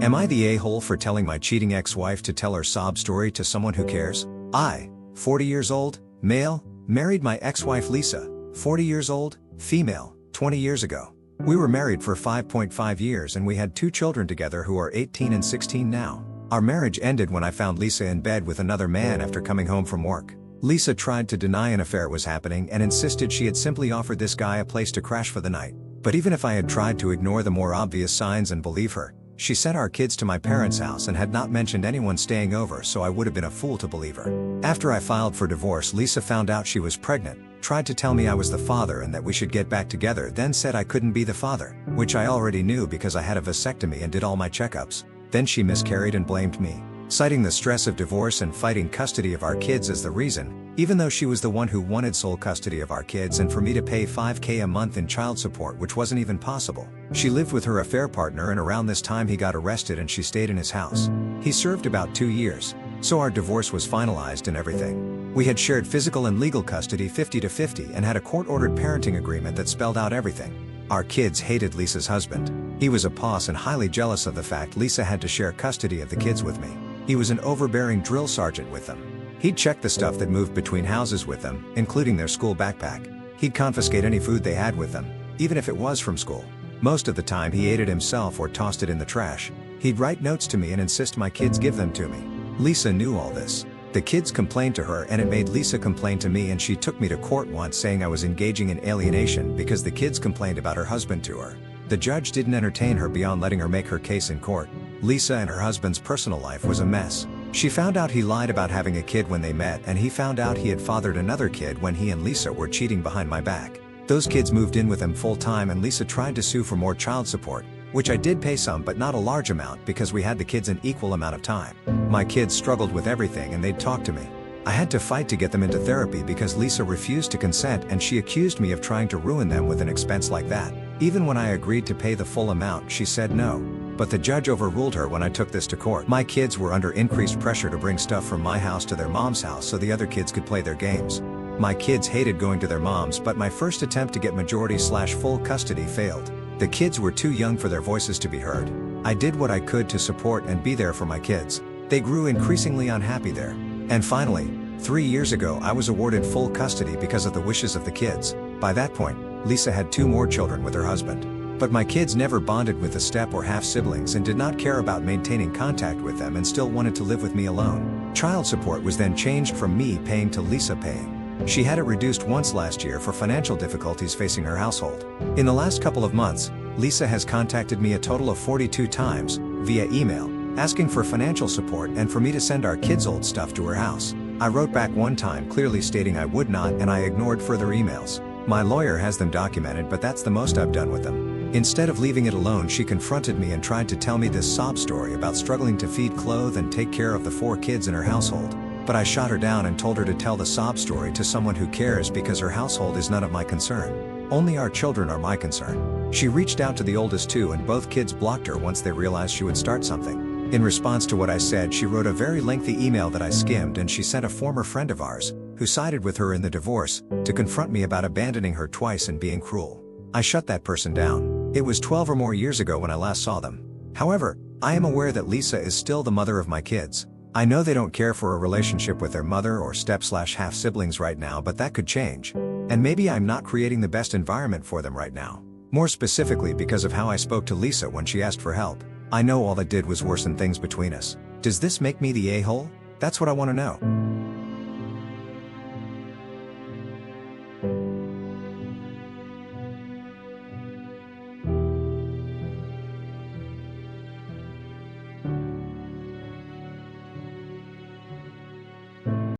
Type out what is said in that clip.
Am I the a-hole for telling my cheating ex-wife to tell her sob story to someone who cares? I, 40 years old, male, married my ex-wife Lisa, 40 years old, female, 20 years ago. We were married for 5.5 years and we had 2 children together who are 18 and 16 now. Our marriage ended when I found Lisa in bed with another man after coming home from work. Lisa tried to deny an affair was happening and insisted she had simply offered this guy a place to crash for the night. But even if I had tried to ignore the more obvious signs and believe her, she sent our kids to my parents' house and had not mentioned anyone staying over, so I would have been a fool to believe her. After I filed for divorce, Lisa found out she was pregnant, tried to tell me I was the father and that we should get back together, then said I couldn't be the father, which I already knew because I had a vasectomy and did all my checkups. Then she miscarried and blamed me, citing the stress of divorce and fighting custody of our kids as the reason, even though she was the one who wanted sole custody of our kids and for me to pay $5,000 a month in child support, which wasn't even possible. She lived with her affair partner and around this time he got arrested and she stayed in his house. He served about 2 years, so our divorce was finalized and everything. We had shared physical and legal custody 50-50 and had a court-ordered parenting agreement that spelled out everything. Our kids hated Lisa's husband. He was a boss and highly jealous of the fact Lisa had to share custody of the kids with me. He was an overbearing drill sergeant with them. He'd check the stuff that moved between houses with them, including their school backpack. He'd confiscate any food they had with them, even if it was from school. Most of the time he ate it himself or tossed it in the trash. He'd write notes to me and insist my kids give them to me. Lisa knew all this. The kids complained to her and it made Lisa complain to me, and she took me to court once saying I was engaging in alienation because the kids complained about her husband to her. The judge didn't entertain her beyond letting her make her case in court. Lisa and her husband's personal life was a mess. She found out he lied about having a kid when they met, and he found out he had fathered another kid when he and Lisa were cheating behind my back. Those kids moved in with him full time and Lisa tried to sue for more child support, which I did pay some but not a large amount because we had the kids an equal amount of time. My kids struggled with everything and they'd talk to me. I had to fight to get them into therapy because Lisa refused to consent and she accused me of trying to ruin them with an expense like that. Even when I agreed to pay the full amount, she said no. But the judge overruled her when I took this to court. My kids were under increased pressure to bring stuff from my house to their mom's house so the other kids could play their games. My kids hated going to their moms, but my first attempt to get majority/full custody failed. The kids were too young for their voices to be heard. I did what I could to support and be there for my kids. They grew increasingly unhappy there. And finally, 3 years ago I was awarded full custody because of the wishes of the kids. By that point, Lisa had 2 more children with her husband. But my kids never bonded with the step or half siblings and did not care about maintaining contact with them and still wanted to live with me alone. Child support was then changed from me paying to Lisa paying. She had it reduced once last year for financial difficulties facing her household. In the last couple of months, Lisa has contacted me a total of 42 times, via email, asking for financial support and for me to send our kids' old stuff to her house. I wrote back one time clearly stating I would not, and I ignored further emails. My lawyer has them documented, but that's the most I've done with them. Instead of leaving it alone, she confronted me and tried to tell me this sob story about struggling to feed, clothe and take care of the 4 kids in her household. But I shot her down and told her to tell the sob story to someone who cares because her household is none of my concern. Only our children are my concern. She reached out to the oldest 2 and both kids blocked her once they realized she would start something. In response to what I said, she wrote a very lengthy email that I skimmed, and she sent a former friend of ours, who sided with her in the divorce, to confront me about abandoning her twice and being cruel. I shut that person down. It was 12 or more years ago when I last saw them. However, I am aware that Lisa is still the mother of my kids. I know they don't care for a relationship with their mother or step/half siblings right now, but that could change. And maybe I'm not creating the best environment for them right now. More specifically because of how I spoke to Lisa when she asked for help. I know all that did was worsen things between us. Does this make me the a-hole? That's what I want to know.